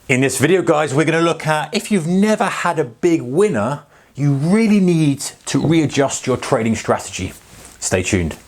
In this video, guys, we're going to look at if you've never had a big winner, you really need to readjust your trading strategy. Stay tuned.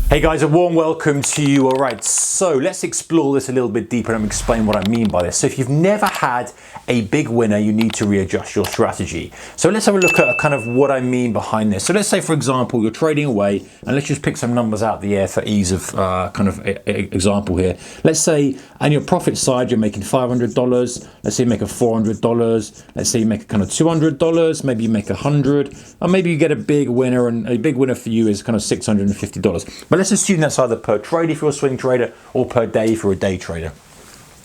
Hey guys, a warm welcome to you. All right, so let's explore this a little bit deeper and explain what I mean by this. So if you've never had a big winner, you need to readjust your strategy. So let's have a look at kind of what I mean behind this. So let's say, for example, you're trading away, and let's just pick some numbers out of the air for ease of kind of example here. Let's say on your profit side, you're making $500. Let's say you make a $400. Let's say you make a kind of $200. Maybe you make $100, or maybe you get a big winner, and a big winner for you is kind of $650. But let's assume that's either per trade if you're a swing trader or per day if you're a day trader.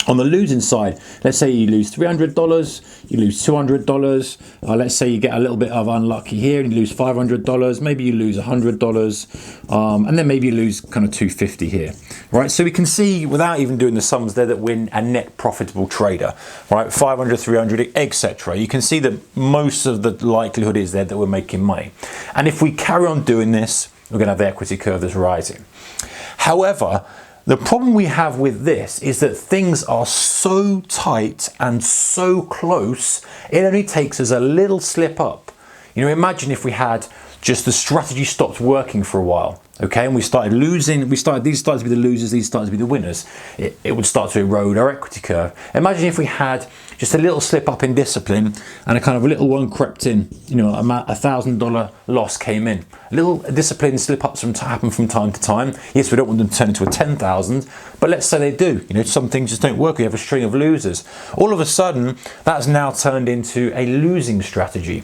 On the losing side, let's say you lose $300, you lose $200. Let's say you get a little bit of unlucky here and you lose $500. Maybe you lose $100, and then maybe you lose kind of $250 here, right? So we can see without even doing the sums there that we're a net profitable trader, right? 500, 300, etc. You can see that most of the likelihood is there that we're making money. And if we carry on doing this, we're going to have the equity curve that's rising. However, the problem we have with this is that things are so tight and so close, it only takes us a little slip up. You know, imagine if we had just the strategy stopped working for a while, okay, and we started losing, these started to be the losers, these started to be the winners. It would start to erode our equity curve. Imagine if we had just a little slip up in discipline and a kind of a little one crept in, you know, a $1,000 loss came in. A little discipline slip ups happen from time to time. Yes, we don't want them to turn into a 10,000, but let's say they do. You know, some things just don't work. We have a string of losers. All of a sudden, that's now turned into a losing strategy.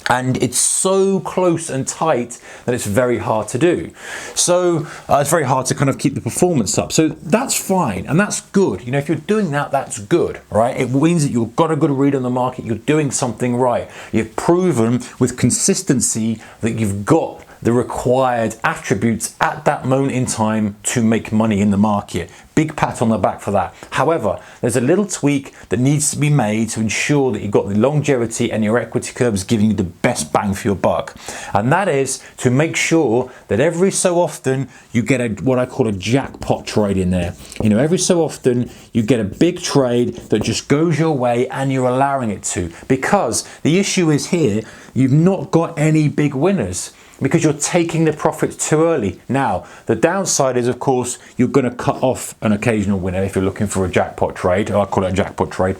And it's so close and tight that it's very hard to do. So it's very hard to kind of keep the performance up. So that's fine and that's good. You know, if you're doing that, that's good, right? It means that you've got a good read on the market. You're doing something right. You've proven with consistency that you've got the required attributes at that moment in time to make money in the market. Big pat on the back for that. However, there's a little tweak that needs to be made to ensure that you've got the longevity and your equity curve is giving you the best bang for your buck. And that is to make sure that every so often you get what I call a jackpot trade in there. You know, every so often you get a big trade that just goes your way and you're allowing it to. Because the issue is here, you've not got any big winners, because you're taking the profits too early. Now, the downside is, of course, you're going to cut off an occasional winner if you're looking for a jackpot trade, or I call it a jackpot trade,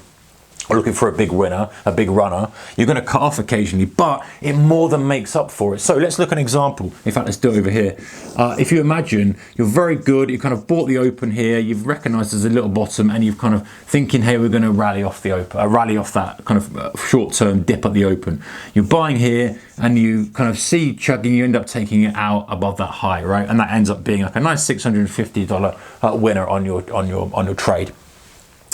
or looking for a big winner, a big runner. You're going to cut off occasionally, but it more than makes up for it. So let's look at an example. In fact, let's do it over here. If you imagine you're very good, you kind of bought the open here, you've recognized there's a little bottom, and you've kind of thinking, hey, we're going to rally off the open, rally off that kind of short-term dip at the open. You're buying here, and you kind of see chugging, you end up taking it out above that high, right? And that ends up being like a nice $650 winner on your trade.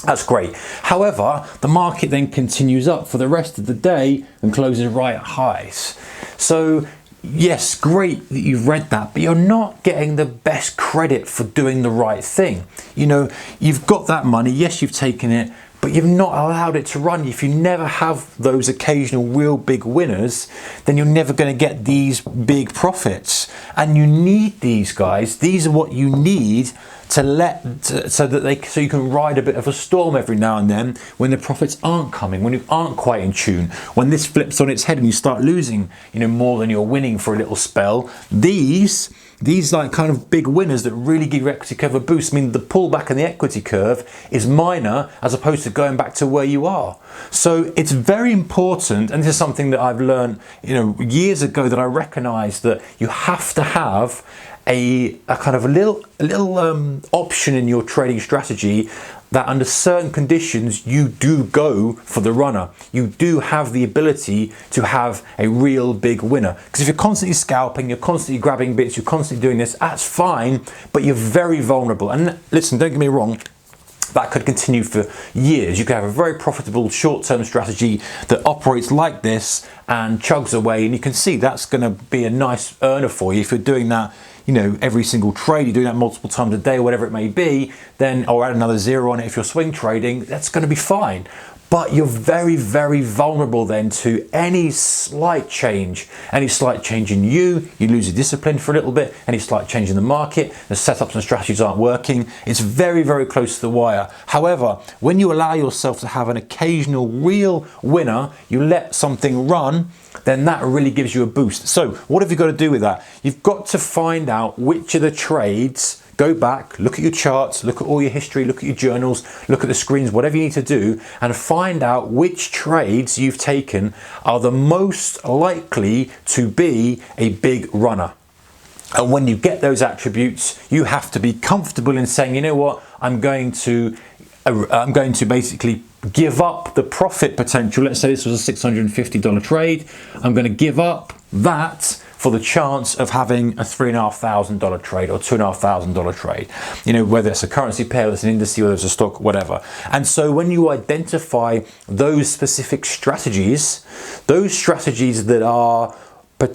That's great. However, the market then continues up for the rest of the day and closes right at highs. So yes, great that you've read that, but you're not getting the best credit for doing the right thing. You know, you've got that money, yes, you've taken it, but you've not allowed it to run. If you never have those occasional real big winners, then you're never going to get these big profits. And you need these guys. These are what you need so you can ride a bit of a storm every now and then when the profits aren't coming, when you aren't quite in tune, when this flips on its head and you start losing, you know, more than you're winning for a little spell. These like kind of big winners that really give your equity curve a boost. I mean, the pullback in the equity curve is minor as opposed to going back to where you are. So it's very important, and this is something that I've learned, you know, years ago, that I recognized that you have to have a kind of a little option in your trading strategy that under certain conditions you do go for the runner. You do have the ability to have a real big winner. Because if you're constantly scalping, you're constantly grabbing bits, you're constantly doing this, that's fine, but you're very vulnerable. And listen, don't get me wrong, that could continue for years. You could have a very profitable short-term strategy that operates like this and chugs away, and you can see that's going to be a nice earner for you if you're doing that, you know, every single trade. You're doing that multiple times a day, whatever it may be, then, or add another zero on it if you're swing trading, that's going to be fine. but you're very, very vulnerable then to any slight change in you lose your discipline for a little bit, any slight change in the market, the setups and strategies aren't working. It's very, very close to the wire. However, when you allow yourself to have an occasional real winner, you let something run, then that really gives you a boost. So what have you got to do with that? You've got to find out which of the trades. Go back, look at your charts, look at all your history, look at your journals, look at the screens, whatever you need to do, and find out which trades you've taken are the most likely to be a big runner. And when you get those attributes, you have to be comfortable in saying, you know what, I'm going to basically give up the profit potential. Let's say this was a $650 trade. I'm going to give up that for the chance of having a $3,500 trade or $2,500 trade. You know, whether it's a currency pair, whether it's an index, whether it's a stock, whatever. And so when you identify those specific strategies, those strategies that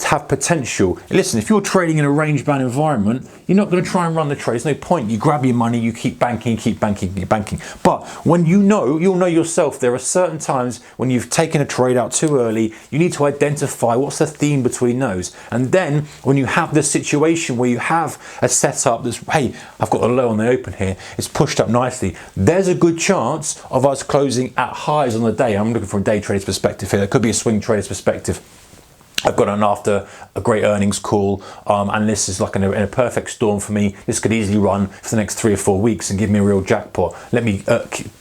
have potential. Listen, if you're trading in a range bound environment, you're not going to try and run the trade. There's no point. You grab your money, you keep banking, keep banking, keep banking. But when you'll know yourself, there are certain times when you've taken a trade out too early, you need to identify what's the theme between those. And then when you have this situation where you have a setup that's, hey, I've got a low on the open here, it's pushed up nicely, there's a good chance of us closing at highs on the day. I'm looking from a day trader's perspective here. It could be a swing trader's perspective. I've got on after a great earnings call, and this is like in a perfect storm for me. This could easily run for the next 3 or 4 weeks and give me a real jackpot. Let me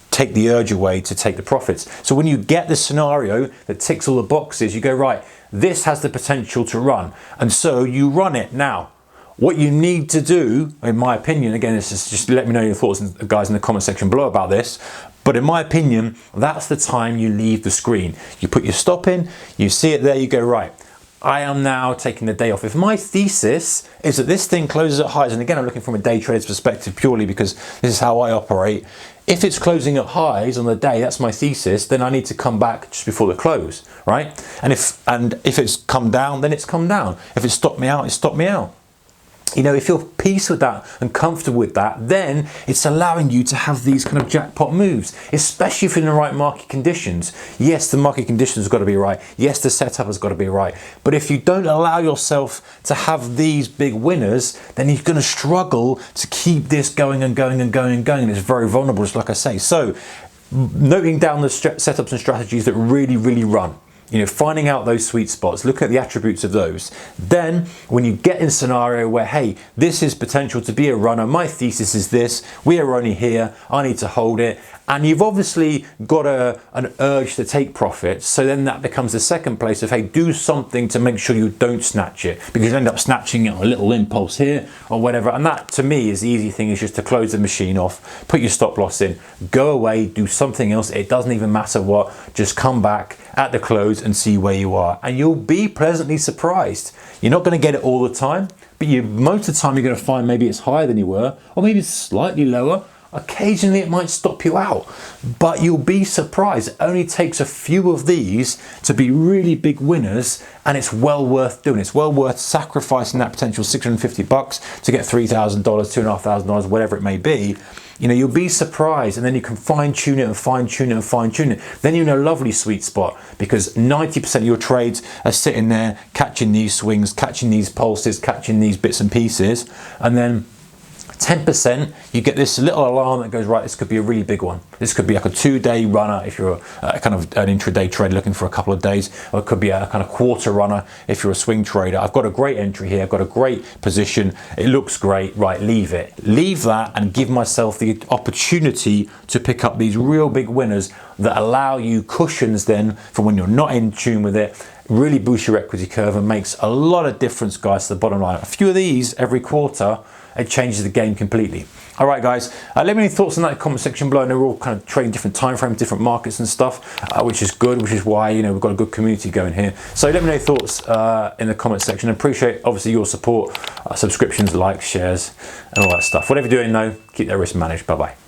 take the urge away to take the profits. So when you get this scenario that ticks all the boxes, you go, right, this has the potential to run. And so you run it. Now, what you need to do, in my opinion, again, this is just let me know your thoughts, guys, in the comment section below about this. But in my opinion, that's the time you leave the screen. You put your stop in, you see it there, you go, right, I am now taking the day off. If my thesis is that this thing closes at highs, and again, I'm looking from a day trader's perspective purely because this is how I operate. If it's closing at highs on the day, that's my thesis, then I need to come back just before the close, right? And if it's come down, then it's come down. If it's stopped me out, it's stopped me out. You know, if you're at peace with that and comfortable with that, then it's allowing you to have these kind of jackpot moves, especially if you're in the right market conditions. Yes, the market conditions have got to be right. Yes, the setup has got to be right. But if you don't allow yourself to have these big winners, then you're going to struggle to keep this going and going and going and going. And it's very vulnerable, just like I say. So noting down the setups and strategies that really, really run. You know, finding out those sweet spots, look at the attributes of those. Then when you get in a scenario where, hey, this is potential to be a runner, my thesis is this, we are only here, I need to hold it. And you've obviously got an urge to take profits. So then that becomes the second place of, hey, do something to make sure you don't snatch it, because you end up snatching it on a little impulse here or whatever. And that, to me, is the easy thing, is just to close the machine off, put your stop loss in, go away, do something else. It doesn't even matter what, just come back at the close and see where you are. And you'll be pleasantly surprised. You're not going to get it all the time, but most of the time you're going to find maybe it's higher than you were, or maybe it's slightly lower. Occasionally it might stop you out, but you'll be surprised. It only takes a few of these to be really big winners, and it's well worth doing. It's well worth sacrificing that potential $650 to get $3,000, $2,500, whatever it may be. You know, you'll be surprised, and then you can fine tune it and fine tune it and fine tune it. Then you're in a lovely sweet spot, because 90% of your trades are sitting there catching these swings, catching these pulses, catching these bits and pieces, and then 10%, you get this little alarm that goes, right, this could be a really big one. This could be like a 2-day runner if you're a kind of an intraday trader looking for a couple of days, or it could be a kind of quarter runner if you're a swing trader. I've got a great entry here, I've got a great position, it looks great, right, leave it. Leave that and give myself the opportunity to pick up these real big winners that allow you cushions then for when you're not in tune with it. Really boosts your equity curve and makes a lot of difference, guys, to the bottom line. A few of these every quarter, it changes the game completely. All right, guys, let me know your thoughts in that comment section below. I know we're all kind of trading different time frames, different markets and stuff, which is good, which is why, you know, we've got a good community going here. So let me know your thoughts in the comment section. I appreciate, obviously, your support, subscriptions, likes, shares, and all that stuff. Whatever you're doing, though, keep that risk managed. Bye-bye.